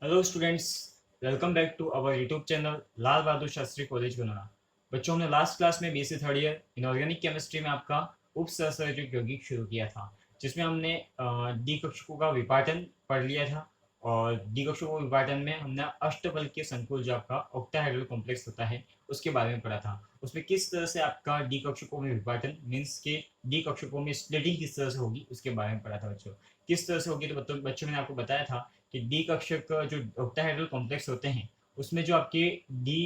Hello students, welcome back to our YouTube channel Lal Bahadur Shastri college बनाना। बच्चों, हमने लास्ट क्लास में BSc third year inorganic chemistry में आपका उपसहसंयोजक यौगिक शुरू किया था, जिसमें हमने डी कक्षकों का विपाटन पढ़ लिया था। और डी कक्षकों के विपाटन में हमने अष्टफलकीय संकुल जो आपका ऑक्टाहेड्रल कॉम्प्लेक्स होता है उसके बारे में पढ़ा था। उसमें किस तरह से आपका डी कक्षकों में विपाटन मीन्स के डी कक्षकों में स्प्लिटिंग किस तरह से होगी उसके बारे में पढ़ा था। बच्चों, किस तरह से होगी तो बच्चों मैंने आपको बताया था कि डी कक्षक जो ऑक्टाहेड्रल कॉम्प्लेक्स होते हैं उसमें जो आपके डी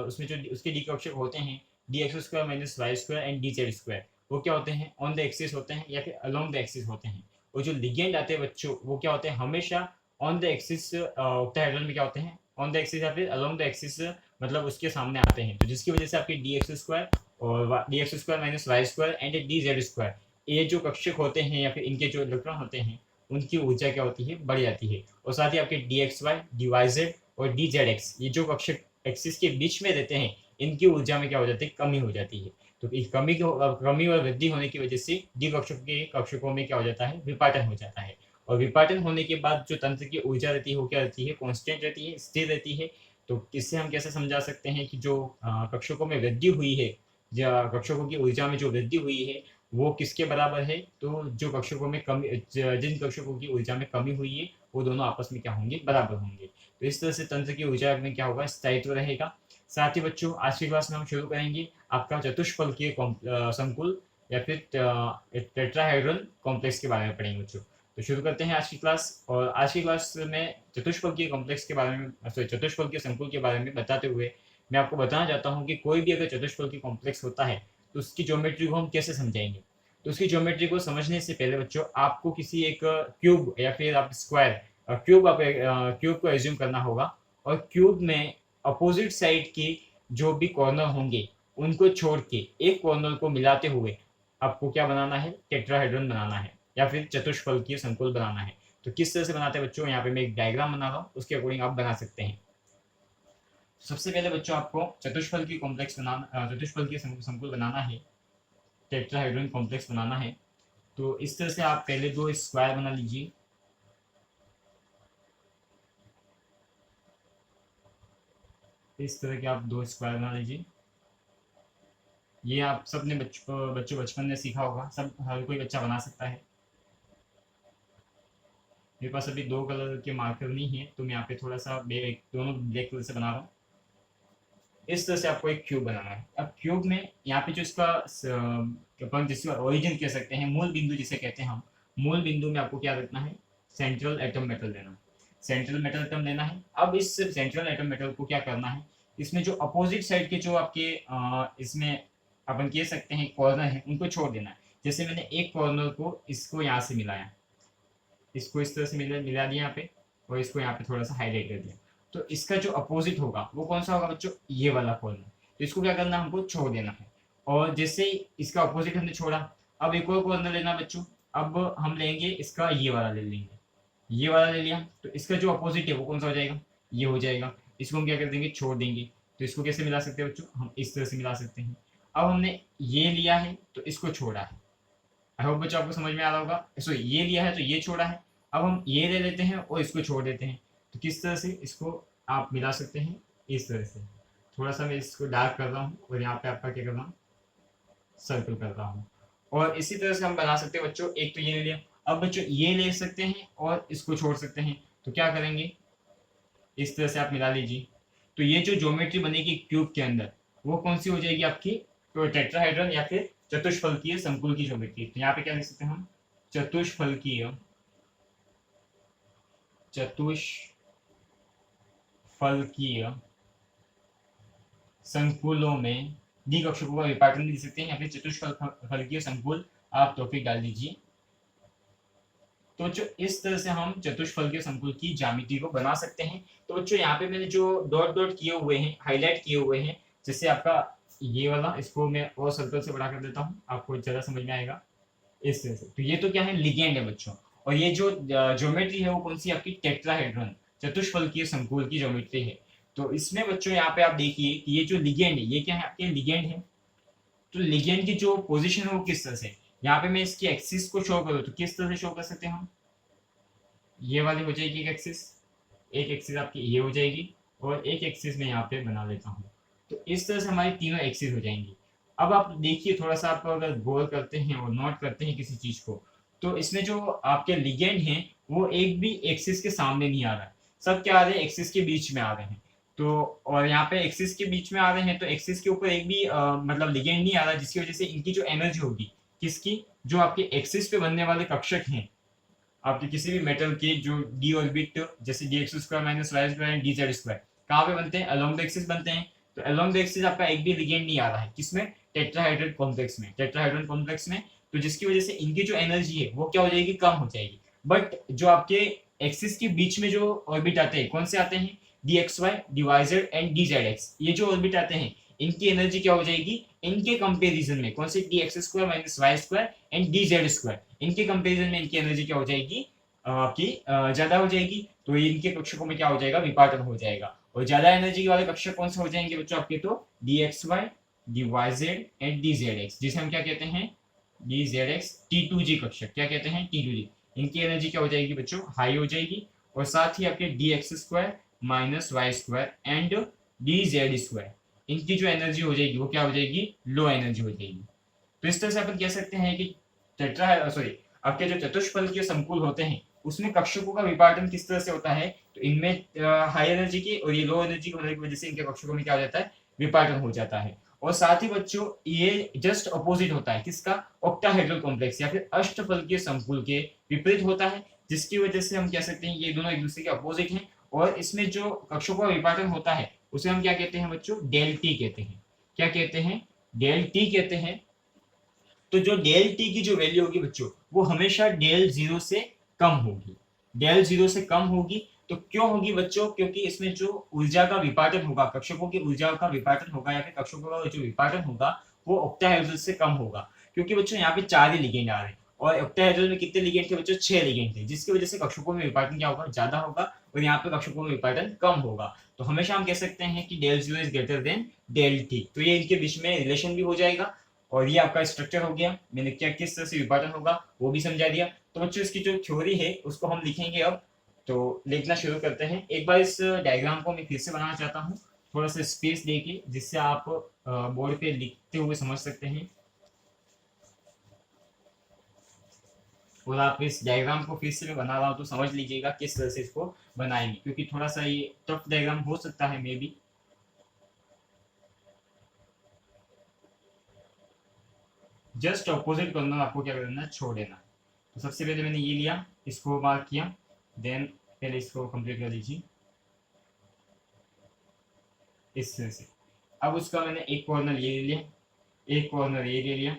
उसमें जो उसके डी कक्षक होते हैं d x square minus Y square and D Z square, वो क्या होते हैं, ऑन द एक्सिस होते हैं या फिर अलोंग द एक्सिस होते हैं। और जो लिगेंड आते हैं बच्चों, वो क्या होते हैं, हमेशा ऑन द एक्सिस ऑक्टाहेड्रल में क्या होते हैं, ऑन द एक्सिस या फिर अलोंग द एक्सिस, मतलब उसके सामने आते हैं। तो जिसकी वजह से आपके डी एक्स स्क्वायर और d x square minus Y square and D Z square, ये जो कक्षक होते हैं या फिर इनके जो इलेक्ट्रॉन होते हैं उनकी ऊर्जा क्या होती है, बढ़ जाती है। और साथ ही आपके D x Y, D Y z और डी जेड एक्स, ये जो कक्षक एक्सिस के बीच में रहते हैं, इनकी ऊर्जा में क्या हो जाती है, कमी हो जाती है। तो इस कमी और वृद्धि होने की वजह से डी कक्षकों में क्या हो जाता है, विपाटन हो जाता है। और विपाटन होने के बाद जो तंत्र की ऊर्जा रहती है वो क्या रहती है, कॉन्स्टेंट रहती है, स्थिर रहती है। तो इससे हम कैसे समझा सकते हैं कि जो कक्षकों में वृद्धि हुई है, या कक्षकों की ऊर्जा में जो वृद्धि हुई है वो किसके बराबर है, तो जो कक्षकों में कमी, जिन कक्षकों की ऊर्जा में कमी हुई है वो दोनों आपस में क्या होंगे, बराबर होंगे। तो इस तरह से तंत्र की ऊर्जा में क्या होगा, स्थायित्व रहेगा। साथ ही बच्चों, आज की क्लास में हम शुरू करेंगे आपका चतुष्फलकीय संकुल या फिर टेट्राहेड्रल कॉम्प्लेक्स के बारे में पढ़ेंगे बच्चों। तो शुरू करते हैं आज की क्लास। और आज की क्लास में चतुष्फलकीय कॉम्प्लेक्स के बारे में, चतुष्फलकीय संकुल के बारे में बताते हुए मैं आपको बताना चाहता हूँ कि कोई भी अगर चतुष्फलकीय कॉम्प्लेक्स होता है तो उसकी ज्योमेट्री को हम कैसे समझाएंगे। तो उसकी ज्योमेट्री को समझने से पहले बच्चों, आपको किसी एक क्यूब या फिर आप स्क्वायर, क्यूब को एज्यूम करना होगा। और क्यूब में अपोजिट साइड के जो भी कॉर्नर होंगे उनको छोड़ के एक कॉर्नर को मिलाते हुए आपको क्या बनाना है, टेट्राहेड्रन बनाना है या फिर चतुष्फलकीय संकुल बनाना है। तो किस तरह से बनाते हैं बच्चों, यहाँ पे मैं एक डायग्राम बना रहा हूँ, उसके अकॉर्डिंग आप बना सकते हैं। सबसे पहले बच्चों, आपको चतुष्फल की संकुल बनाना है, टेट्राहेड्रन कॉम्प्लेक्स बनाना है। तो इस तरह से आप पहले दो स्क्वायर बना लीजिए। इस तरह के आप दो स्क्वायर बना लीजिए। ये आप सब ने बच्चों बचपन में सीखा होगा, सब हर कोई बच्चा बना सकता है। मेरे पास अभी दो कलर के मार्कर नहीं है तो मैं यहाँ पे थोड़ा सा दोनों ब्लैक कलर से बना रहा हूँ। इस तरह से आपको एक क्यूब बनाना है। अब क्यूब में यहाँ पे जो इसका अपन जिसको ओरिजिन कह सकते हैं, मूल बिंदु जिसे कहते हैं हम, मूल बिंदु में आपको क्या रखना है, सेंट्रल एटम मेटल लेना है। सेंट्रल मेटल एटम लेना है। अब इस सेंट्रल एटम मेटल को क्या करना है, इसमें जो अपोजिट साइड के जो आपके इसमें अपन कह सकते हैं कॉर्नर है उनको छोड़ देना है। जैसे मैंने एक कॉर्नर को इसको यहाँ से मिलाया, इसको इस तरह से मिला दिया यहाँ पे, और इसको यहाँ पे थोड़ा सा हाईलाइट कर दिया। तो इसका जो अपोजिट होगा वो कौन सा होगा बच्चों, ये वाला कॉर्नर। तो इसको क्या करना है, हमको छोड़ देना है। और जैसे ही इसका अपोजिट हमने छोड़ा, अब एक और कॉर्नर लेना बच्चों। अब हम लेंगे इसका ये वाला ले लेंगे, ये वाला ले लिया। तो इसका जो अपोजिट है वो कौन सा हो जाएगा, ये हो जाएगा। इसको हम क्या कर देंगे, छोड़ देंगे। तो इसको कैसे मिला सकते हैं बच्चों, हम इस तरह से मिला सकते हैं। अब हमने ये लिया है तो इसको छोड़ा है। आई होप बच्चों आपको समझ में आ रहा होगा। सो ये लिया है तो ये छोड़ा है। अब हम ये ले लेते हैं और इसको छोड़ देते हैं। तो किस तरह से इसको आप मिला सकते हैं, इस तरह से। थोड़ा सा मैं इसको डार्क कर रहा हूँ और यहाँ पे आपका क्या कर रहा हूँ, सर्कल कर रहा हूँ। और इसी तरह से हम बना सकते हैं बच्चों। एक तो ये ले लिया। अब बच्चों ये ले सकते हैं और इसको छोड़ सकते हैं। तो क्या करेंगे, इस तरह से आप मिला लीजिए। तो ये जो ज्योमेट्री बनेगी क्यूब के अंदर वो कौन सी हो जाएगी आपकी, तो टेट्राहेड्रन या फिर चतुष्फलकीय संकुल की ज्योमेट्री। तो यहाँ पे क्या लिख सकते हैं हम, चतुष्फलकीय चतुष्फलकीय संकुलों में डी कक्षकों का विपाटन भी दे सकते हैं या फिर चतुष्फलकीय संकुल आप टॉपिक डाल दीजिए। तो बच्चों इस तरह से हम चतुष्फलकीय संकुल की ज्यामिति को बना सकते हैं। तो बच्चों यहाँ पे मैंने जो डॉट डॉट किए हुए हैं, हाईलाइट किए हुए हैं, जैसे आपका ये वाला, इसको मैं और सर्कल से बड़ा कर देता हूँ, आपको ज्यादा समझ में आएगा। इस तरह से तो ये तो क्या है, लिगेंड है बच्चों। और ये जो ज्योमेट्री है वो कौन सी, आपकी टेट्राहेड्रन चतुष्फलकीय संकुल की ज्योमेट्री है। तो इसमें बच्चों यहाँ पे आप देखिए कि ये जो लिगेंड है ये क्या है, आपके लिगेंड है। तो लिगेंड की जो पोजीशन है वो किस तरह से, यहाँ पे मैं इसकी एक्सिस को शो करूँ तो किस तरह से शो कर सकते हैं हम, ये वाली हो जाएगी एक एक्सिस। एक एक्सिस आपकी ये हो जाएगी और एक एक्सिस मैं यहाँ पे बना लेता हूँ। तो इस तरह से हमारी तीनों एक्सिस हो जाएंगी। अब आप देखिए थोड़ा सा, आप अगर गौर करते हैं और नोट करते हैं किसी चीज को, तो इसमें जो आपके लिगेंड हैं वो एक भी एक्सिस के सामने नहीं आ रहा है, सब क्या आ रहे हैं, एक्सिस के बीच में आ रहे हैं। तो और यहाँ पे एक्सिस के बीच में आ रहे हैं तो एक्सिस के ऊपर एक भी मतलब लिगेंड नहीं आ रहा, जिसकी वजह से इनकी जो एनर्जी होगी, किसकी, जो आपके एक्सिस पे बनने वाले कक्षक हैं आपके किसी भी मेटल के, जो डी ऑर्बिट, जैसे d x square minus Y square and D Z square, कहाँ पे बनते हैं, अलोंग द एक्सिस बनते हैं। तो अलोंग द एक्सिस आपका एक भी लिगेंड नहीं आ रहा है, किसमें, टेट्राहाइड्रल कॉम्प्लेक्स में, टेट्राहाइड्रल कॉम्प्लेक्स में। तो जिसकी वजह से इनकी जो एनर्जी है वो क्या हो जाएगी, कम हो जाएगी। बट जो आपके एक्सिस के बीच में जो ऑर्बिट आते हैं, कौन से आते हैं, d x Y, D Y Z and D Z x, ये जो ऑर्बिट आते हैं, इनकी एनर्जी क्या हो जाएगी, इनके कंपेरिजन में, कौन से, d x square minus Y square and D Z square, इनके कंपेरिजन में इनकी एनर्जी क्या हो जाएगी, आपकी ज्यादा हो जाएगी। तो इनके कक्षकों में क्या हो जाएगा, विपाटन हो जाएगा। और ज्यादा एनर्जी वाले कक्षक कौन से हो जाएंगे बच्चों आपके, तो D x Y, D Y Z and D Z X, जिसे हम क्या कहते हैं, D Z X T two G कक्षक, क्या कहते हैं, टी टू जी। इनकी एनर्जी क्या हो जाएगी बच्चों, हाई हो जाएगी। और साथ ही आपके D x square minus Y square and D Z square, इनकी जो एनर्जी हो जाएगी वो क्या हो जाएगी, लो एनर्जी हो जाएगी। तो इस तरह से अपन कह सकते हैं कि टेट्रा सॉरी आपके जो चतुष्फल के संकुल होते हैं उसमें कक्षकों का विपाटन किस तरह से होता है, तो इनमें हाई एनर्जी की और ये लो एनर्जी होने की वजह से इनके कक्षकों में क्या हो जाता है, विपाटन हो जाता है। और साथ ही बच्चों ये जस्ट अपोजिट होता है किसका, ऑक्टाहेड्रल कॉम्प्लेक्स या फिर अष्टफल के संकुल के विपरीत होता है, जिसकी वजह से हम कह सकते हैं ये दोनों एक दूसरे के अपोजिट हैं। और इसमें जो कक्षकों का विपाटन होता है उसे हम क्या कहते हैं बच्चों, डेल टी कहते हैं। क्या कहते हैं, डेल टी कहते हैं। तो जो डेल टी की जो वैल्यू होगी बच्चों, वो हमेशा डेल जीरो से कम होगी, डेल जीरो से कम होगी। तो क्यों होगी बच्चों, क्योंकि इसमें जो ऊर्जा का विपाटन होगा, कक्षकों की ऊर्जा का विपाटन होगा या फिर कक्षकों का जो विपाटन होगा वो ऑक्टाहेड्रल से कम होगा। क्योंकि बच्चों यहाँ पे 4 ही लिगेंड आ रहे हैं और ऑक्टाहेड्रल में कितने लिगेंड थे बच्चों, 6 लिगेंड थे, जिसकी वजह से कक्षकों में विपाटन क्या होगा, ज्यादा होगा, और यहाँ पे कक्षकों में विपाटन कम होगा। तो हमेशा हम कह सकते हैं कि del zero is greater than del t. तो ये इनके बीच में रिलेशन भी हो जाएगा। और ये आपका स्ट्रक्चर हो गया, मैंने क्या किस तरह से विभाजन होगा वो भी समझा दिया। तो बच्चों इसकी जो थ्योरी है उसको हम लिखेंगे अब। तो लिखना शुरू करते हैं। एक बार इस डायग्राम को मैं फिर से बनाना चाहता हूँ, थोड़ा सा स्पेस देके, जिससे आप बोर्ड पे लिखते हुए समझ सकते हैं। और आप इस डायग्राम को फिर से मैं बना रहा हूँ तो समझ लीजिएगा किस तरह से इसको बनाएंगे, क्योंकि थोड़ा सा ये टफ डायग्राम हो सकता है मे बी। जस्ट अपोजिट करना, आपको क्या करना है, छोड़ देना। तो सबसे पहले मैंने ये लिया, इसको मार्क किया, देन पहले इसको कंप्लीट कर लीजिए इस तरह से। अब उसका मैंने एक कॉर्नर ये ले लिया, एक कॉर्नर ये ले लिया,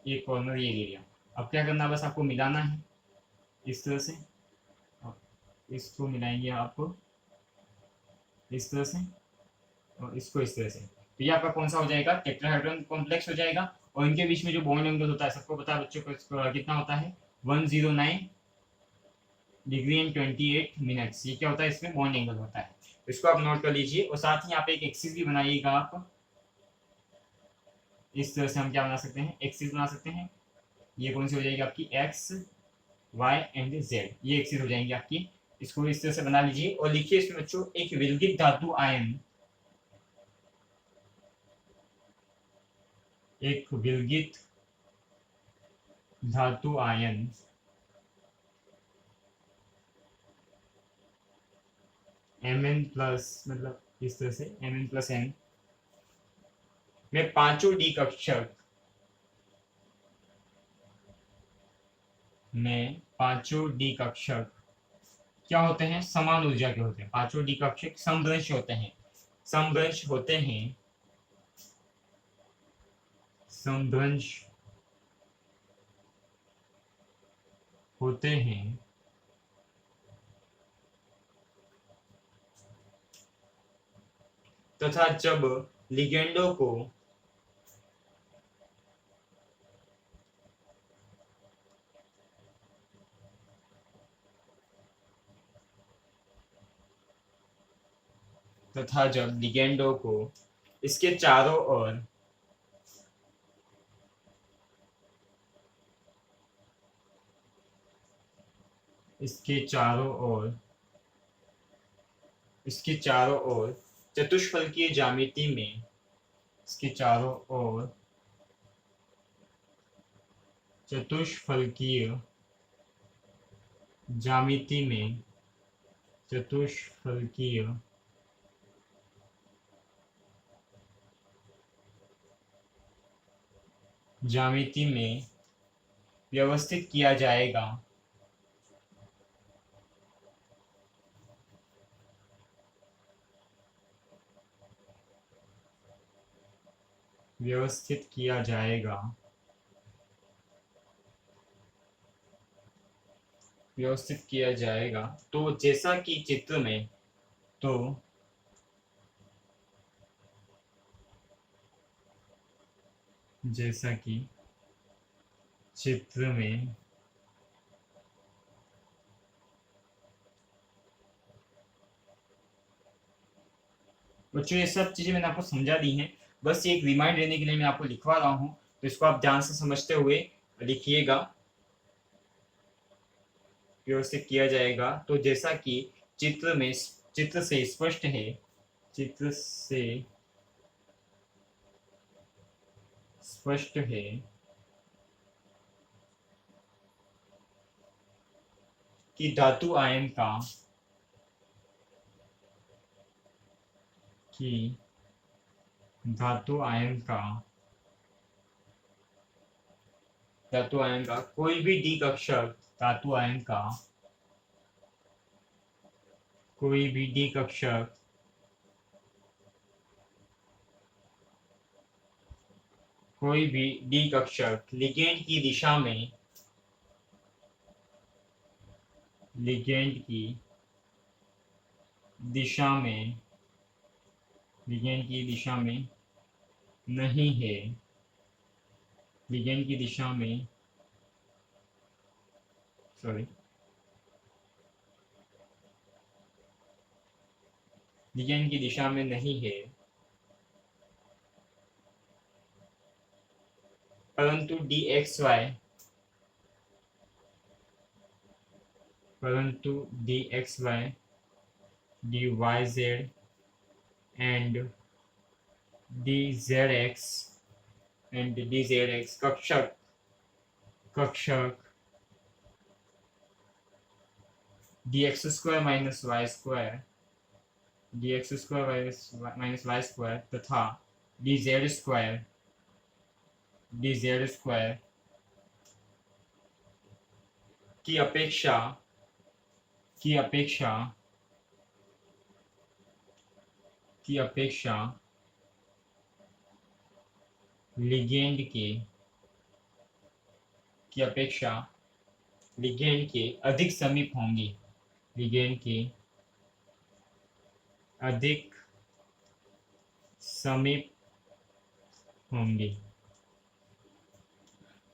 एक कॉर्नर ये ले लिया। अब क्या करना है, बस आपको मिलाना है इस तरह से। और इसको मिलाएंगे आप इस तरह से, और इसको इस तरह से। तो ये आपका कौन सा हो जाएगा, टेट्राहेड्रल कॉम्प्लेक्स हो जाएगा। और इनके बीच में जो बॉन्ड एंगल होता है, सबको पता है बच्चों को, कितना होता है, 109 डिग्री एंड 28 मिनट्स। ये क्या होता है, इसमें बॉन्ड एंगल होता है। तो इसको आप नोट कर लीजिए। और साथ ही यहाँ पे एक एक्सिस भी बनाइएगा आप। इस तरह से हम क्या बना सकते हैं, एक्सिस बना सकते हैं। ये कौन सी हो जाएगी आपकी, एक्स वाई एंड जेड, ये एक्सिस हो जाएंगी आपकी। इसको इस तरह से बना लीजिए और लिखिए इसमें बच्चों, एक विलगित धातु आयन, एक विलगित धातु आयन Mn प्लस, मतलब इस तरह से Mn प्लस n में पांचों डी कक्षक, में पांचों डी कक्षक क्या होते हैं, समान ऊर्जा के होते हैं। पांचों डी कक्षक समभ्रंश होते हैं, समभ्रंश होते हैं, समभ्रंश होते हैं। तथा जब लिगेंडों को तथा जब लिगेंडों को इसके चारों ओर इसके चारों ओर इसके चारों ओर चतुष्फलकीय ज्यामिति में, इसके चारों ओर चतुष्फलकीय ज्यामिति में, चतुष्फलकीय ज्यामिति में व्यवस्थित किया जाएगा। व्यवस्थित किया जाएगा। व्यवस्थित किया जाएगा। तो जैसा कि चित्र में, तो जैसा कि चित्र में बच्चों ये सब चीजें मैंने आपको समझा दी हैं, बस ये एक रिमाइंड रहने के लिए मैं आपको लिखवा रहा हूँ, तो इसको आप ध्यान से समझते हुए लिखिएगा। व्यवस्थित किया जाएगा, तो जैसा कि चित्र से स्पष्ट है, चित्र से स्पष्ट है कि धातु आयन का धातु आयन का कोई भी डी कक्षक, धातु आयन का कोई भी डी कक्षक लिगेंड की दिशा में, लिगेंड की दिशा में नहीं है, लिगेंड की दिशा में, सॉरी, लिगेंड की दिशा में नहीं है, परंतु dxy dyz and dzx कक्षक dx² minus y² तथा dz² की अपेक्षा लिगेंड के अधिक समीप होंगी, लिगेंड के अधिक समीप होंगे।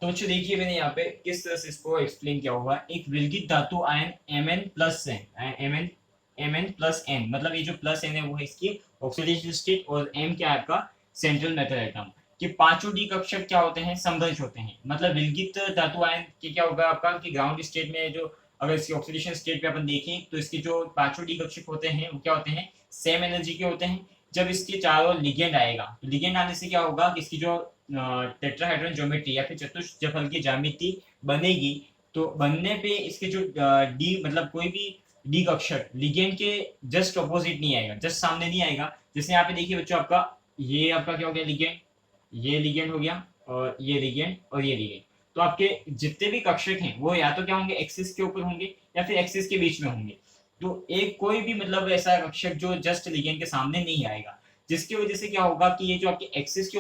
तो बच्चों देखिए मैंने यहाँ पे किस तरह से इसको एक्सप्लेन किया होगा। एक विलगित धातु आयन Mn+n, मतलब ये जो प्लस एन है वो है इसकी ऑक्सीडेशन स्टेट, और m क्या है आपका सेंट्रल मेटल एटम। कि पांचों डी कक्षक क्या होते हैं, समदर्श होते हैं। मतलब विलगित धातु आयन के क्या होगा आपका कि ग्राउंड स्टेट में जो, अगर इसकी ऑक्सीडेशन स्टेट पे अपन देखें तो इसके जो पांचों डी कक्षक होते हैं वो क्या होते हैं, सेम एनर्जी के होते हैं। जब इसके चारों लिगेंड आएगा, तो लिगेंड आने से क्या होगा कि इसकी जो टेट्राहेड्रन ज्योमेट्री या फिर चतुष्फलकीय की ज्यामिति बनेगी, तो बनने पे इसके जो डी मतलब कोई भी डी कक्षक लिगेंड के जस्ट अपोजिट नहीं आएगा, जस्ट सामने नहीं आएगा। जैसे यहाँ पे देखिए बच्चों, ये आपका क्या हो गया, लिगेंड, ये लिगेंड हो गया, और ये लिगेंड और ये लिगेंड। तो आपके जितने भी कक्षक हैं वो या तो क्या होंगे, एक्सिस के ऊपर होंगे या फिर एक्सिस के बीच में होंगे। तो एक कोई भी मतलब ऐसा कक्षक जो जस्ट लिगेंड के सामने नहीं आएगा, जिसकी वजह से क्या होगा कि ये जो आपके एक्सिस के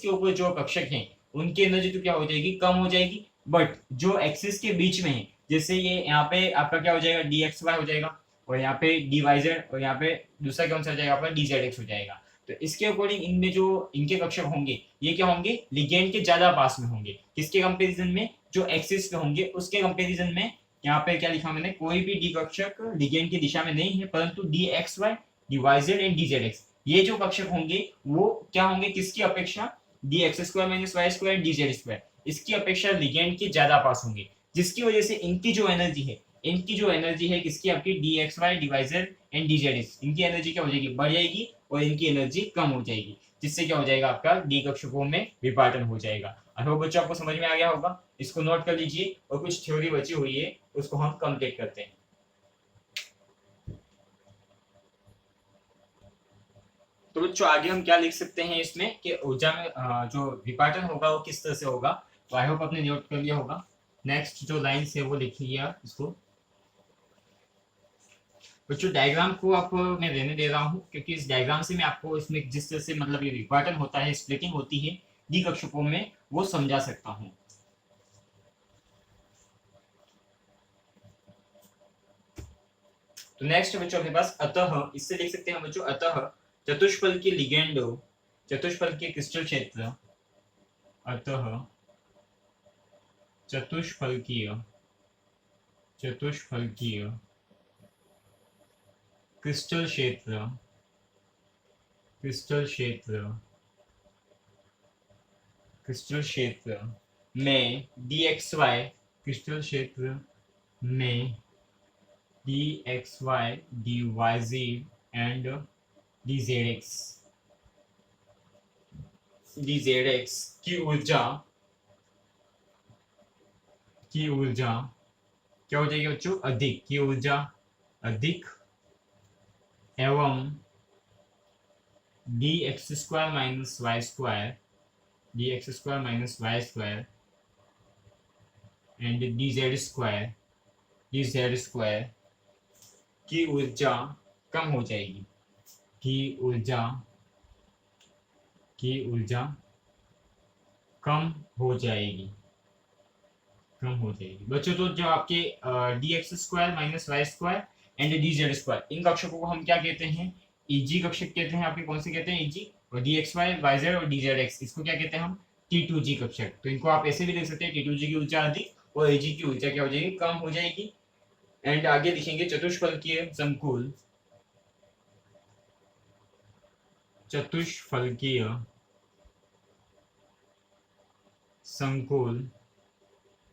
ऊपर जो कक्षक हैं उनकी एनर्जी तो क्या हो जाएगी, कम हो जाएगी। बट जो एक्सिस के बीच में है, जैसे ये यहाँ पे आपका क्या हो जाएगा, dxy हो जाएगा, और यहाँ पे dyz, और यहाँ पे दूसरा कौन सा हो जाएगा आपका dzx हो जाएगा। तो इसके अकॉर्डिंग इनमें जो इनके कक्षक होंगे ये क्या होंगे, लिगेंड के ज्यादा पास में होंगे। किसके कंपैरिजन में, जो एक्सिस पे होंगे उसके कंपैरिजन में। यहाँ पे क्या लिखा मैंने, कोई भी डी कक्षक लिगेंड की दिशा में नहीं है, परंतु dxy dyz एंड dzx ये जो कक्षक होंगे वो क्या होंगे, किसकी अपेक्षा, dx² minus y² and dz², इसकी अपेक्षा लिगेंड के ज्यादा पास होंगे। जिसकी वजह से इनकी जो एनर्जी है इनकी जो एनर्जी है किसकी, आपकी d x y divisor and D Z x, इनकी एनर्जी क्या हो जाएगी, बढ़ जाएगी, और इनकी एनर्जी कम हो जाएगी, जिससे क्या हो जाएगा, आपका डी कक्षकों में विभाजन हो जाएगा। आई होप बच्चों आपको समझ में आ गया होगा। इसको नोट कर लीजिए, और कुछ थ्योरी बची हुई है उसको हम कंप्लीट करते हैं। तो बच्चों आगे हम क्या लिख सकते हैं इसमें कि ऊर्जा में जो विपाटन होगा वो किस तरह से होगा, तो आई होप आपने नोट कर लिया होगा। नेक्स्ट जो लाइन्स है वो लिखिए आप इसको। बच्चों डायग्राम को आप मैं रहने दे रहा हूँ, क्योंकि इस डायग्राम से मैं आपको इसमें जिस तरह से मतलब ये विपाटन होता है, स्प्लिटिंग होती है डी कक्षकों में, वो समझा सकता हूँ। तो नेक्स्ट बच्चों अपने पास अतः, इससे लिख सकते हैं बच्चों अतः चतुष्फल के लिगेंड, चतुष्फल के क्रिस्टल क्षेत्र, अतः चतुष्फलकीय क्रिस्टल क्षेत्र, में डी एक्स वाई, क्रिस्टल क्षेत्र में d x Y, D Y Z and D Z x की ऊर्जा क्या हो जाएगी बच्चों, अधिक, की ऊर्जा अधिक एवं d x square minus Y square and D Z square की ऊर्जा कम हो जाएगी, की ऊर्जा कम हो जाएगी बच्चों। तो जो आपके D x square minus Y square and D Z square, इन कक्षकों को हम क्या कहते हैं, ईजी कक्षक कहते हैं। आपके कौन से कहते हैं, ईजी, और d x y, y z और डी जेड एक्स, इसको क्या कहते हैं हम, टी टू जी कक्षक। तो इनको आप ऐसे भी लिख सकते हैं, टी टू जी की ऊर्जा अधिक और एजी की ऊर्जा क्या हो जाएगी, कम हो जाएगी। एंड आगे लिखेंगे चतुष्फलकीय संकुल,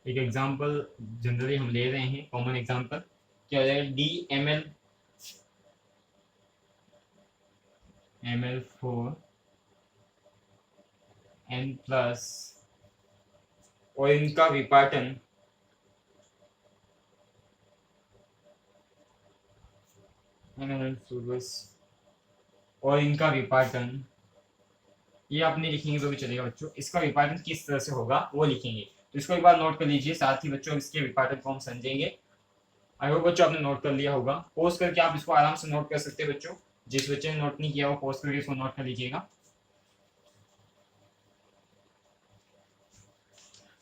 एक एग्जांपल जनरली हम ले रहे हैं, कॉमन एग्जांपल क्या हो जाएगा, d M L 4 n plus, और इनका विपाटन ये आपने लिखेंगे तो भी चलेगा बच्चों। इसका विपाटन किस तरह से होगा वो लिखेंगे, तो इसको एक बार नोट कर लीजिए, साथ ही बच्चों इसके विपाटन को हम समझेंगे। आई होप बच्चों आपने नोट कर लिया होगा। पोस्ट करके आप इसको आराम से नोट कर सकते हैं बच्चों। जिस बच्चे ने नोट नहीं किया वो पोस्ट करके इसको नोट कर लीजिएगा।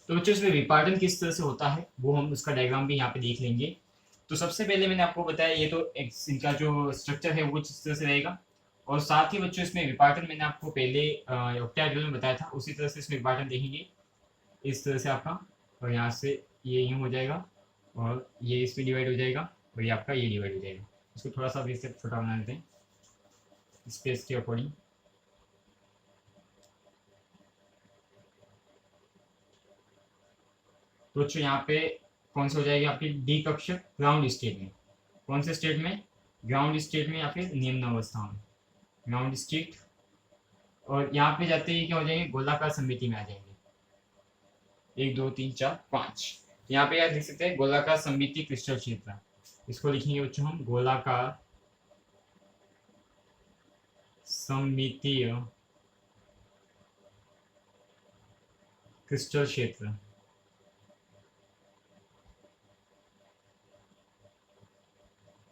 तो बच्चों इसमें विपाटन किस तरह से होता है वो हम उसका डायग्राम भी यहाँ पे देख लेंगे। तो सबसे पहले मैंने आपको बताया ये तो इनका जो स्ट्रक्चर है वो किस तरह से रहेगा, और साथ ही बच्चों इसमें विपाटन मैंने आपको पहले ऑक्टेड्रल में बताया था, उसी तरह से इसमें विपाटन देखेंगे इस तरह से आपका, और यहाँ से ये यूँ हो जाएगा, और ये इसमें डिवाइड हो जाएगा, और ये आपका ये डिवाइड हो जाएगा। इसको थोड़ा सा भी इससे छोटा बना देते हैं स्पेस के अकॉर्डिंग। तो बच्चों यहाँ पे कौन सा हो जाएगी आपकी डी कक्षक ग्राउंड स्टेट में, कौन से स्टेट में, ग्राउंड स्टेट में या फिर निम्न अवस्था में, ग्राउंड स्टेट। और यहाँ पे जाते ही क्या हो जाएंगे, गोलाकार सममिति में आ जाएंगे, 1 2 3 4 5। यहाँ पे याद लिख सकते हैं गोलाकार सममिति क्रिस्टल क्षेत्र, इसको लिखेंगे बच्चों हम गोलाकार सममितीय क्रिस्टल क्षेत्र,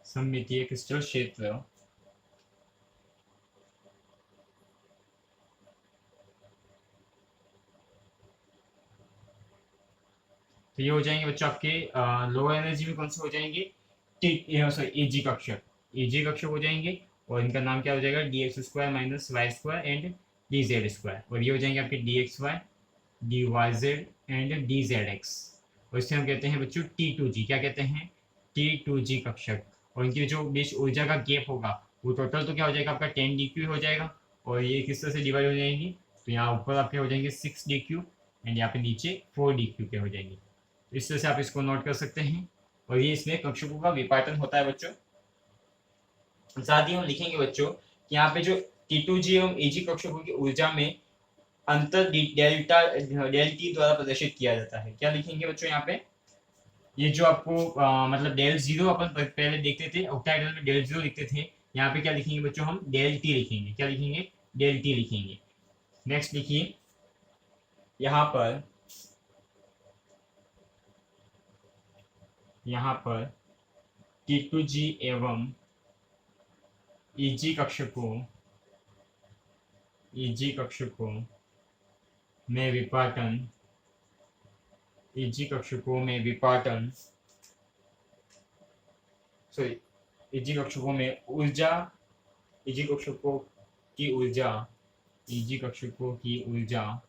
सममितीय क्रिस्टल क्षेत्र। तो ये हो जाएंगे बच्चों आपके लोअर एनर्जी में कौन से हो जाएंगे, एजी कक्षक हो जाएंगे, और इनका नाम क्या हो जाएगा, d x square minus Y square and D Z square, और ये हो जाएंगे आपके D x Y, D Y Z and D Z x. और इसे हम कहते हैं बच्चों टी टू जी, क्या कहते हैं, टी टू जी कक्षक। और इनकी जो बीच ऊर्जा का गैप होगा वो टोटल तो क्या हो जाएगा आपका 10 डी क्यू हो जाएगा, और ये किस तरह से डिवाइड हो जाएंगी, तो यहाँ ऊपर आपके हो जाएंगे 6 डी क्यू एंड यहाँ पे नीचे 4 डी क्यू के हो जाएंगे। इस तरह से आप इसको नोट कर सकते हैं। और ये इसमें कक्षकों का विपाटन होता है बच्चों। साथ ही हम लिखेंगे बच्चों कि यहाँ पे जो T2G एवं AG कक्षकों की ऊर्जा में अंतर डेल्टा डेल टी द्वारा प्रदर्शित किया जाता है। क्या लिखेंगे बच्चों यहाँ पे? ये जो आपको मतलब डेल जीरो अपन पहले देखते थे, ऑक्टाहेड्रल में डेल जीरो लिखते थे, यहाँ पे क्या लिखेंगे बच्चों? हम डेल टी लिखेंगे। क्या लिखेंगे? डेल टी लिखेंगे। नेक्स्ट लिखिए यहाँ पर, यहाँ पर T2G एवं EG कक्षकों, EG कक्षकों में विपाटन, EG कक्षकों में विपाटन, सॉरी, EG कक्षकों में ऊर्जा, EG कक्षकों की ऊर्जा, EG कक्षकों की ऊर्जा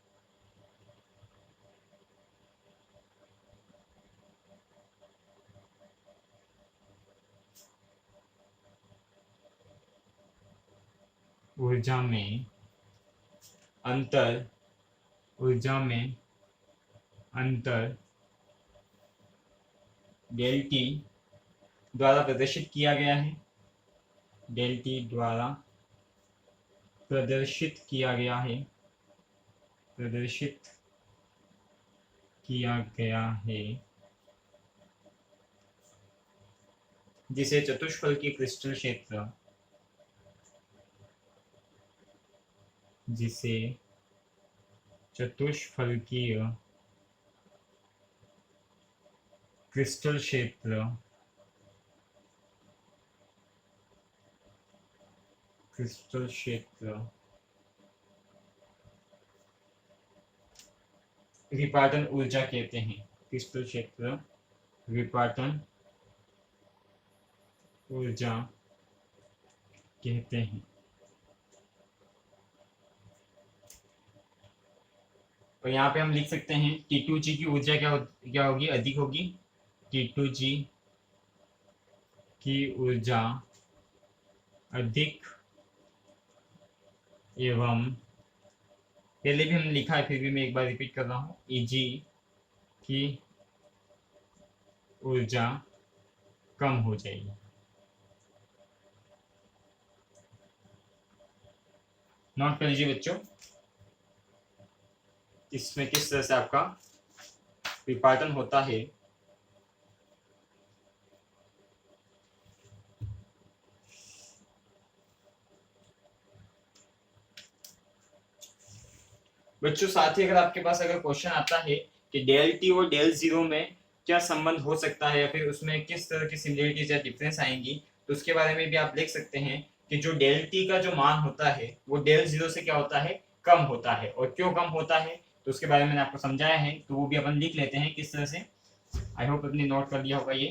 ऊर्जा में अंतर, ऊर्जा में अंतर डेल टी द्वारा प्रदर्शित किया गया है, डेल टी द्वारा प्रदर्शित किया गया है, प्रदर्शित किया गया है, जिसे चतुष्फलकीय क्रिस्टल क्षेत्र, जिसे चतुष्फलकीय क्रिस्टल क्षेत्र, क्रिस्टल क्षेत्र विपाटन ऊर्जा कहते हैं। क्रिस्टल क्षेत्र विपाटन ऊर्जा कहते हैं। और यहाँ पे हम लिख सकते हैं T2G की ऊर्जा क्या होगी? अधिक होगी। T2G की ऊर्जा अधिक एवं, पहले भी हमने लिखा है फिर भी मैं एक बार रिपीट कर रहा हूँ, EG की ऊर्जा कम हो जाएगी। नोट कर लीजिए बच्चों, इसमें किस तरह से आपका विपाटन होता है। बच्चों साथ ही अगर आपके पास अगर क्वेश्चन आता है कि डेल टी और डेल जीरो में क्या संबंध हो सकता है या फिर उसमें किस तरह की सिमिलरिटीज या डिफरेंस आएंगी, तो उसके बारे में भी आप लिख सकते हैं कि जो डेल टी का जो मान होता है वो डेल जीरो से क्या होता है? कम होता है। और क्यों कम होता है तो उसके बारे में मैंने आपको समझाया है, तो वो भी अपन लिख लेते हैं किस तरह से। आई होप अपनी नोट कर लिया होगा ये।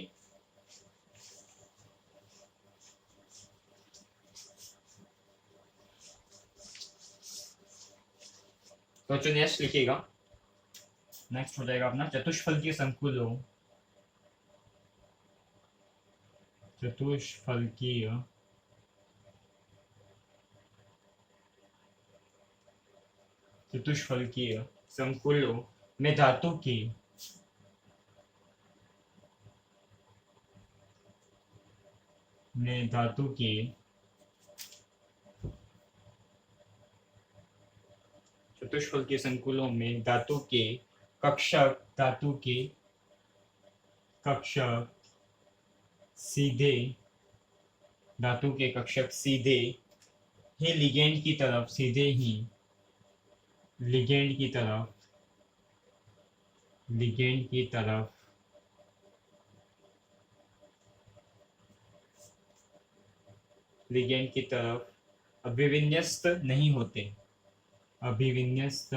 तो बच्चों नेक्स्ट लिखिएगा, नेक्स्ट हो जाएगा अपना चतुष्फलकीय संकुलों, चतुष्फलकीय चतुष्फलकीय संकुलों में धातु की, में धातु की चतुष्फलकीय संकुलों में धातु के कक्षक, धातु के कक्षक सीधे, धातु के कक्षक सीधे ही लिगेंड की तरफ, सीधे ही लिगेंड की तरफ, लिगेंड की तरफ लिगेंड की तरफ अभिविन्यस्त नहीं होते, अभिविन्यस्त,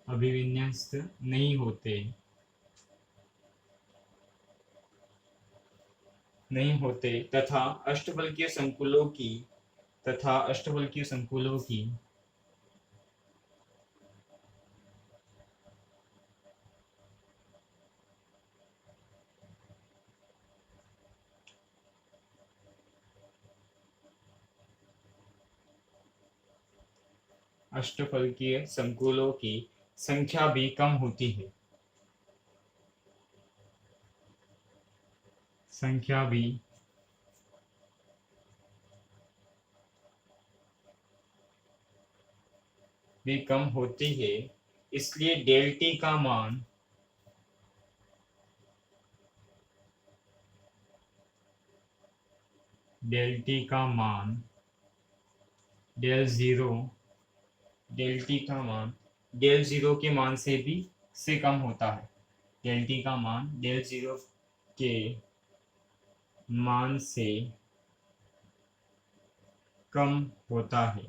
अभिविन्यस्त नहीं होते, नहीं होते तथा अष्टफलकीय संकुलों की, तथा अष्टफलकीय संकुलों की अष्टफलकीय संकुलों की संख्या भी कम होती है। संख्या भी कम होती है, इसलिए डेल टी का मान डेल टी का मान डेल ज़ीरो डेल टी का मान डेल ज़ीरो के मान से कम होता है। डेल टी का मान डेल ज़ीरो के मान से कम होता है,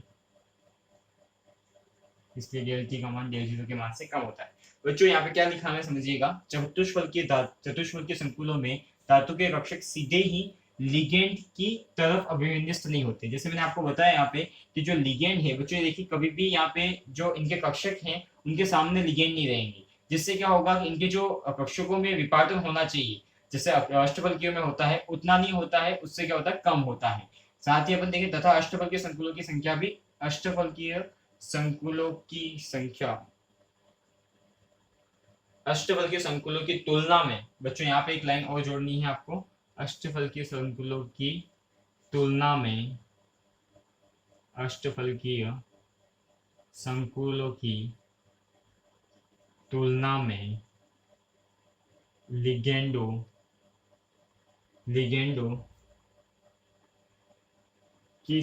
इसलिए डेल टी का मान डेल ज़ीरो के मान से कम होता है। बच्चों यहाँ पे क्या लिखा है समझिएगा। चतुष्फलकीय संकुलों में धातु के कक्षक सीधे ही लिगेंड की तरफ अभिविन्यस्त नहीं होते। जैसे मैंने आपको बताया यहाँ पे कि जो लिगेंड है बच्चों, देखिए कभी भी यहाँ पे जो इनके कक्षक हैं उनके सामने लिगेंड नहीं रहेंगे, जिससे क्या होगा कि इनके जो कक्षकों में विपाटन होना चाहिए जैसे अष्टफलकीयों में होता है उतना नहीं होता है, उससे क्या होता है कम होता है। साथ ही अपन देखें तथा अष्टफलकीय संकुलों की संख्या भी अष्टफलकीय संकुलों की संख्या अष्टफलकीय संकुलों की तुलना में, बच्चों यहाँ पे एक लाइन और जोड़नी है आपको, अष्टफलकीय संकुलों की तुलना में अष्टफलकीय संकुलों की तुलना में लिगेंडों की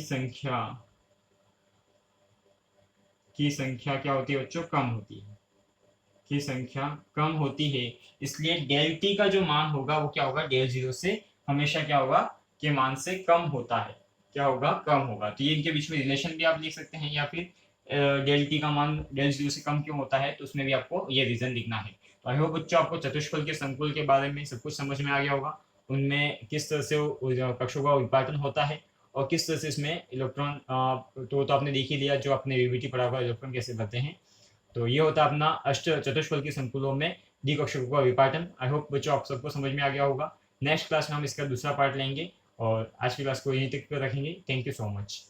संख्या क्या होती है बच्चों, कम होती है, की संख्या कम होती है। इसलिए डेल टी का जो मान होगा वो क्या होगा, डेल ज़ीरो से हमेशा क्या होगा के मान से कम होता है, क्या होगा कम होगा। तो ये इनके बीच में रिलेशन भी आप लिख सकते हैं, या फिर डेल टी का मान डेल ज़ीरो से कम क्यों होता है तो उसमें भी आपको ये रीजन लिखना है। तो आई होप बच्चों आपको चतुष्फल के संकुल के बारे में सब कुछ समझ में आ गया होगा, उनमें किस तरह से कक्षों का विपाटन होता है और किस तरह से इसमें इलेक्ट्रॉन तो आपने देख ही लिया जो आपने वीवीटी पढ़ा हुआ इलेक्ट्रॉन कैसे भरते हैं। तो ये होता है अपना चतुष्फल के संकुलों में द्विकक्षकों का विपाटन। आई होप बच्चों आप सबको समझ में आ गया होगा। नेक्स्ट क्लास में हम इसका दूसरा पार्ट लेंगे और आज की क्लास को यहीं तक रखेंगे। Thank you so much.